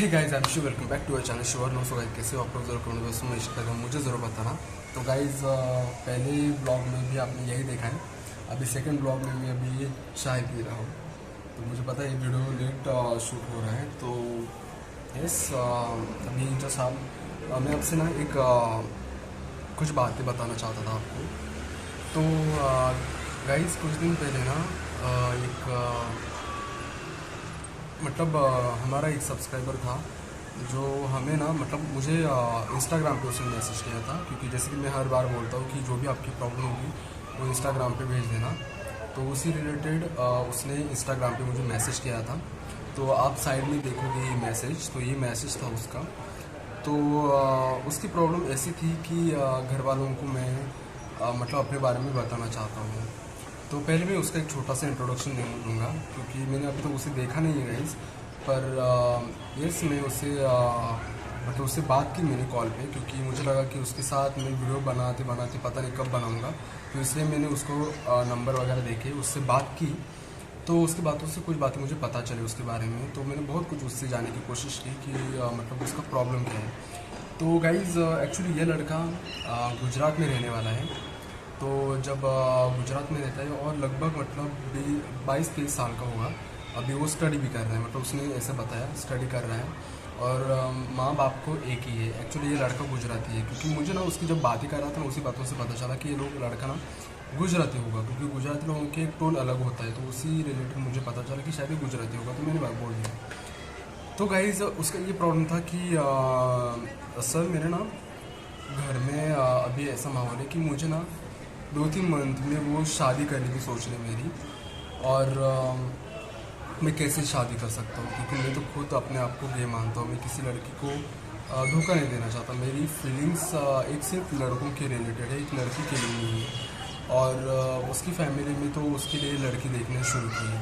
Hey guys, I am Shiv, welcome back to our channel शिवर नो। So guys, कैसे हो आप लोग? जरूर कमेंट बॉक्स में मुझे ज़रूर बताना। तो गाइस, पहले ब्लॉग में भी आपने यही देखा है। अभी सेकंड ब्लॉग में मैं अभी चाय पी रहा हूँ। तो मुझे पता है ये वीडियो लेट शूट हो रहा है। तो यस, अभी जस्ट मैं आपसे ना एक कुछ बातें बताना चाहता था आपको। तो गाइस, कुछ दिन पहले ना एक हमारा एक सब्सक्राइबर था जो हमें ना मुझे इंस्टाग्राम पे उसने मैसेज किया था। क्योंकि जैसे कि मैं हर बार बोलता हूँ कि जो भी आपकी प्रॉब्लम होगी वो इंस्टाग्राम पे भेज देना। तो उसी रिलेटेड उसने इंस्टाग्राम पे मुझे मैसेज किया था। तो आप साइड में देखोगे ये मैसेज, तो ये मैसेज था उसका। तो उसकी प्रॉब्लम ऐसी थी कि घर वालों को मैं अपने बारे में बताना चाहता हूँ। तो पहले मैं उसका एक छोटा सा इंट्रोडक्शन दूंगा, क्योंकि मैंने अभी तक उसे देखा नहीं है गाइस। पर यस, मैं उससे उससे बात की मैंने कॉल पे, क्योंकि मुझे लगा कि उसके साथ मैं वीडियो बनाते बनाते पता नहीं कब बनाऊंगा। तो इसलिए मैंने उसको नंबर वगैरह देके उससे बात की। तो उसकी बातों से कुछ बातें मुझे पता चली उसके बारे में। तो मैंने बहुत कुछ उससे जानने की कोशिश की कि उसका प्रॉब्लम क्या है। तो गाइज़, एक्चुअली ये लड़का गुजरात में रहने वाला है। तो जब गुजरात में रहता है और लगभग 22-23 साल का होगा। अभी वो स्टडी भी कर रहा है, उसने ऐसे बताया स्टडी कर रहा है। और माँ बाप को एक ही है। एक्चुअली ये लड़का गुजराती है, क्योंकि मुझे ना उसकी जब बात ही कर रहा था ना, उसी बातों से पता चला कि ये लोग लड़का ना गुजराती होगा, क्योंकि गुजराती लोगों के एक टोन अलग होता है। तो उसी रिलेटेड मुझे पता चला कि शायद ये गुजराती होगा, तो मैंने बात बोल दिया। तो गाइज, उसका ये प्रॉब्लम था कि सर, मेरे ना घर में अभी ऐसा माहौल है कि मुझे ना 2-3 मंथ में वो शादी करने की सोच रहे मेरी। और मैं कैसे शादी कर सकता हूँ, क्योंकि मैं तो खुद अपने आप को गे मानता हूँ। मैं किसी लड़की को धोखा नहीं देना चाहता। मेरी फीलिंग्स एक सिर्फ लड़कों के रिलेटेड है, एक लड़की के लिए नहीं है। और उसकी फैमिली में तो उसके लिए लड़की देखने शुरू की है।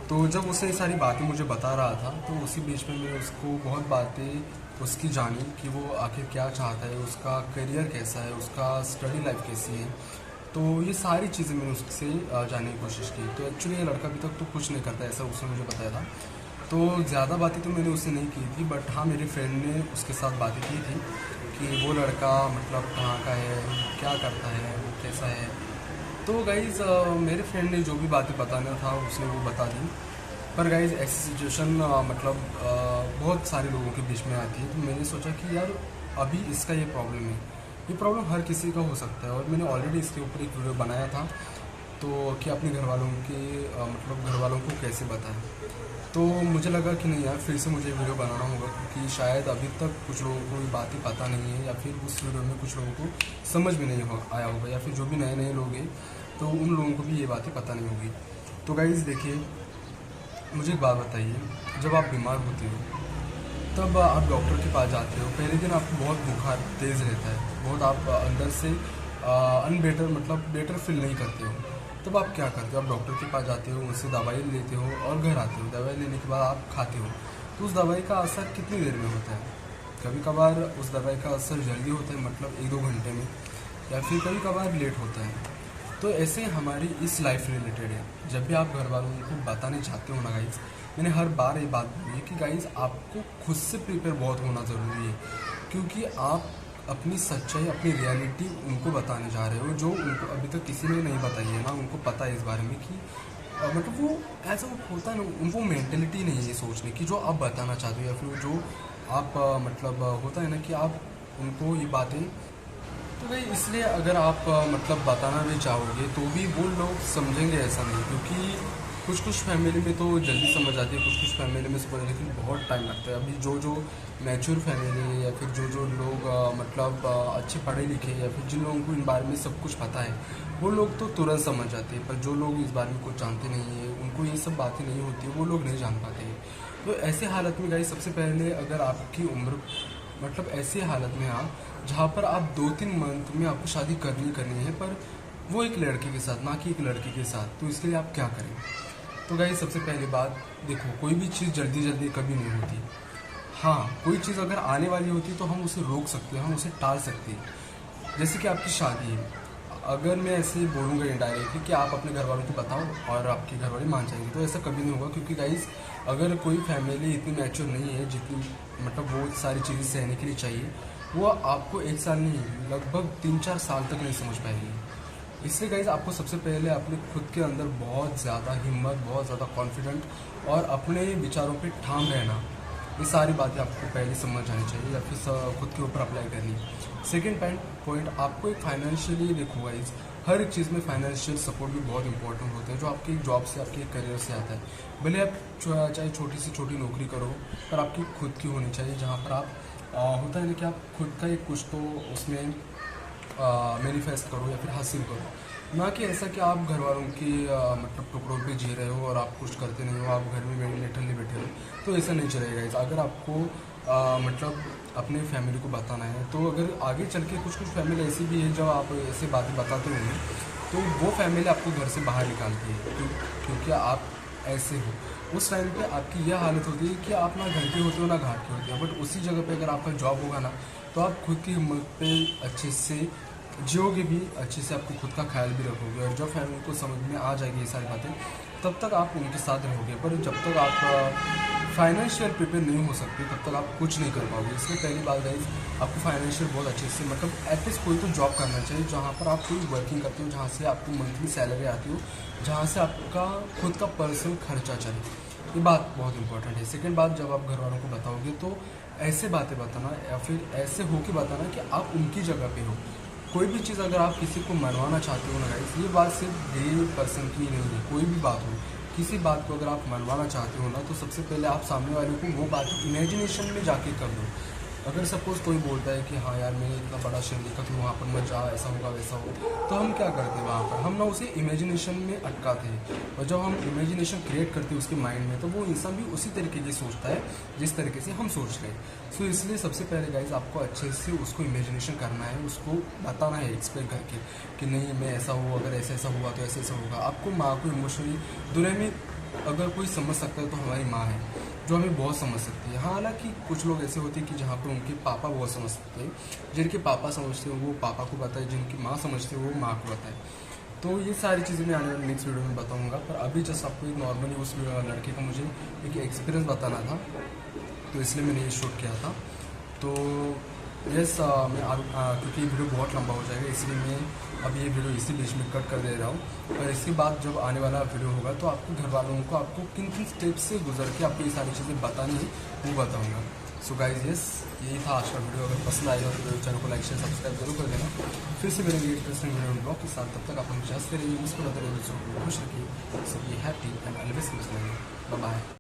तो जब उसने ये सारी बातें मुझे बता रहा था, तो उसी बीच में मैं उसको बहुत बातें उसकी जानी कि वो आखिर क्या चाहता है, उसका करियर कैसा है, उसका स्टडी लाइफ कैसी है। तो ये सारी चीज़ें मैंने उससे जानने की कोशिश की। तो एक्चुअली ये लड़का अभी तक तो कुछ नहीं करता, ऐसा उसने मुझे बताया था। तो ज़्यादा बातें तो मैंने उससे नहीं की थी, बट हाँ, मेरे फ्रेंड ने उसके साथ बातें की थी कि वो लड़का कहाँ का है, क्या करता है, वो कैसा है। तो गाइज़, मेरे फ्रेंड ने जो भी बातें बताना था उसने वो बता दी। पर गाइज़, ऐसी सिचुएशन बहुत सारे लोगों के बीच में आती है। तो मैंने सोचा कि यार, अभी इसका ये प्रॉब्लम है, ये प्रॉब्लम हर किसी का हो सकता है। और मैंने ऑलरेडी इसके ऊपर एक वीडियो बनाया था, तो कि अपने घर वालों के घर वालों को कैसे बताएं। तो मुझे लगा कि नहीं यार, फिर से मुझे वीडियो बनाना होगा, क्योंकि शायद अभी तक कुछ लोगों को ये बातें पता नहीं है, या फिर उस वीडियो में कुछ लोगों को समझ में नहीं आया होगा, या फिर जो भी नए नए लोग हैं तो उन लोगों को भी ये बातें पता नहीं होगी। तो गाइज़ देखिए, मुझे एक बात बताइए, जब आप बीमार होते हो तब आप डॉक्टर के पास जाते हो। पहले दिन आपको बहुत बुखार तेज़ रहता है, बहुत आप अंदर से अनबेटर बेटर फील नहीं करते हो। तब आप क्या करते हो? आप डॉक्टर के पास जाते हो, उनसे दवाई लेते हो और घर आते हो। दवाई लेने के बाद आप खाते हो। तो उस दवाई का असर कितनी देर में होता है? कभी कभार उस दवाई का असर जल्दी होता है, 1-2 घंटे में, या फिर कभी कभार लेट होता है। तो ऐसे हमारी इस लाइफ रिलेटेड है। जब भी आप घर वालों को बताने चाहते हो ना गाइज, मैंने हर बार ये बात बोली है कि गाइज, आपको खुद से प्रिपेयर बहुत होना ज़रूरी है। क्योंकि आप अपनी सच्चाई, अपनी रियलिटी उनको बताने जा रहे हो, जो उनको अभी तक किसी ने नहीं बताई है ना। उनको पता है इस बारे में कि वो ऐसा होता है ना, उनको मेंटेलिटी नहीं है ये सोचने की जो आप बताना चाहते हो, या फिर जो आप होता है ना कि आप उनको ये बातें। तो भाई, इसलिए अगर आप बताना भी चाहोगे तो भी वो लोग समझेंगे ऐसा नहीं, क्योंकि कुछ कुछ फैमिली में तो जल्दी समझ आती है, कुछ कुछ फैमिली में समझ, लेकिन बहुत टाइम लगता है। अभी जो मैच्योर फैमिली है, या फिर जो लोग अच्छे पढ़े लिखे, या फिर जिन लोगों को इन बारे में सब कुछ पता है, वो लोग तो तुरंत समझ जाते हैं। पर जो लोग इस बारे में कुछ जानते नहीं है, उनको ये सब बातें नहीं होती, वो लोग नहीं जान पाते हैं। तो ऐसे हालत में गाइस, सबसे पहले अगर आपकी उम्र ऐसी हालत में आप, जहाँ पर आप 2-3 मंथ में आपको शादी करनी है, पर वो एक लड़के के साथ, ना कि एक लड़की के साथ। तो इसके लिए आप क्या करें? तो गाइस, सबसे पहली बात देखो, कोई भी चीज़ जल्दी जल्दी कभी नहीं होती। हाँ, कोई चीज़ अगर आने वाली होती है तो हम उसे रोक सकते हैं, हम उसे टाल सकते हैं। जैसे कि आपकी शादी है, अगर मैं ऐसे बोलूँगा इनडायरेक्टली कि आप अपने घर वालों को बताओ और आपके घर वाले मान जाएंगे, तो ऐसा कभी नहीं होगा। क्योंकि गाइस, अगर कोई फैमिली इतनी मैच्योर नहीं है जितनी मतलब वो सारी चीज़ें सहने के लिए चाहिए, वो आपको 1 साल नहीं लगभग 3-4 साल तक नहीं समझ पाएगी। इसलिए गाइज आपको सबसे पहले अपने खुद के अंदर बहुत ज़्यादा हिम्मत, बहुत ज़्यादा कॉन्फिडेंट और अपने विचारों पे ठाम रहना, ये सारी बातें आपको पहले समझ आनी चाहिए या फिर खुद के ऊपर अप्लाई करनी। सेकेंड पॉइंट आपको एक फाइनेंशियली देखो गाइज, हर एक चीज़ में फाइनेंशियल सपोर्ट भी बहुत इंपॉर्टेंट होता है जो आपकी जॉब से, आपके करियर से आता है। भले आप चाहे छोटी से छोटी नौकरी करो, पर आपकी खुद की होनी चाहिए, जहाँ पर आप होता है ना कि आप खुद का एक कुछ तो उसमें मैनिफेस्ट करो या फिर हासिल करो, ना कि ऐसा कि आप घर वालों की मतलब टुकड़ों पे जी रहे हो और आप कुछ करते नहीं हो, आप घर में लेटल बैठे हो, तो ऐसा नहीं चलेगा। अगर आपको मतलब अपने फैमिली को बताना है, तो अगर आगे चल के कुछ फैमिली ऐसी भी है जब आप ऐसे बातें बताते होंगे तो वो फैमिली आपको घर से बाहर निकालती है, क्योंकि आप ऐसे हो। उस टाइम पे आपकी यह हालत होती है कि आप ना घर के होते हो ना घाट के होते हो, बट उसी जगह पे अगर आपका जॉब होगा ना, तो आप खुद की हिम्मत पे अच्छे से जियोगे भी, अच्छे से आपको खुद का ख्याल भी रखोगे, और जब फैमिली को समझ में आ जाएगी ये सारी बातें, तब तक आप उनके साथ रहोगे। पर जब तक आप फाइनेंशियल प्रिपेयर नहीं हो सकते, तब तक आप कुछ नहीं कर पाओगे। इसलिए पहली बात गाइस, आपको फाइनेंशियल बहुत अच्छे से मतलब एटलीस्ट कोई तो जॉब करना चाहिए जहाँ पर आप कोई वर्किंग करते हो, जहाँ से आपको मंथली सैलरी आती हो, जहाँ से आपका खुद का पर्सनल खर्चा चले। ये बात बहुत इंपॉर्टेंट है। सेकेंड बात, जब आप घर वालों को बताओगे तो ऐसे बातें बताना या फिर ऐसे हो के बताना कि आप उनकी जगह पे हो। कोई भी चीज़ अगर आप किसी को मनवाना चाहते हो ना गाइस, ये बात सिर्फ गरीब पर्सन की नहीं है, कोई भी बात हो, किसी बात को अगर आप मनवाना चाहते हो ना, तो सबसे पहले आप सामने वाले को वो बात इमेजिनेशन में जाके कर दो। अगर सपोज़ कोई बोलता है कि हाँ यार मैंने इतना बड़ा शहर देखा, तो वहाँ पर मत जा, ऐसा होगा वैसा होगा, तो हम क्या करते हैं वहाँ पर, हम ना उसे इमेजिनेशन में अटकाते हैं। और जब हम इमेजिनेशन क्रिएट करते हैं उसके माइंड में, तो वो इंसान भी उसी तरीके की सोचता है जिस तरीके से हम सोच रहे हैं। सो इसलिए सबसे पहले गाइज आपको अच्छे से उसको इमेजिनेशन करना है, उसको बताना है एक्सप्लेन करके कि नहीं मैं ऐसा हूँ, अगर ऐसा ऐसा हुआ तो ऐसा ऐसा होगा। आपको माँ को इमोशनली दुनिया में अगर कोई समझ सकता है तो हमारी माँ है, जो हमें बहुत समझ सकती है। हाँ, हालांकि कुछ लोग ऐसे होते हैं कि जहाँ पर उनके पापा बहुत समझ सकते हैं, जिनके पापा समझते हैं वो पापा को बताए, जिनकी माँ समझते हैं वो माँ को बताए। तो ये सारी चीज़ें मैं आने वाले नेक्स्ट वीडियो में बताऊँगा, पर अभी जस्ट आपको एक नॉर्मली उस लड़के का मुझे एक एक्सपीरियंस बताना था, तो इसलिए मैंने ये शूट किया था। तो यस, मैं क्योंकि ये वीडियो बहुत लंबा हो जाएगा, इसलिए मैं अभी ये वीडियो इसी बीच में कट कर दे रहा हूँ। और इसके बाद जब आने वाला वीडियो होगा तो आपको घर वालों को आपको किन किन स्टेप्स से गुजर के आपको ये सारी चीज़ें बतानी है वो बताऊँगा। सो गाइज यस, यही था आज का वीडियो। अगर पसंद आएगा तो चैनल को लाइक शेयर सब्सक्राइब जरूर कर देना। फिर से मेरे इंटरेस्टिंग वीडियो ब्लॉग के साथ, तब तक आप हम जस्ट करिए, मुझको बताते रहिए, दूसरों को खुश रखिए, so be happy and always खुश रहिए। Bye bye.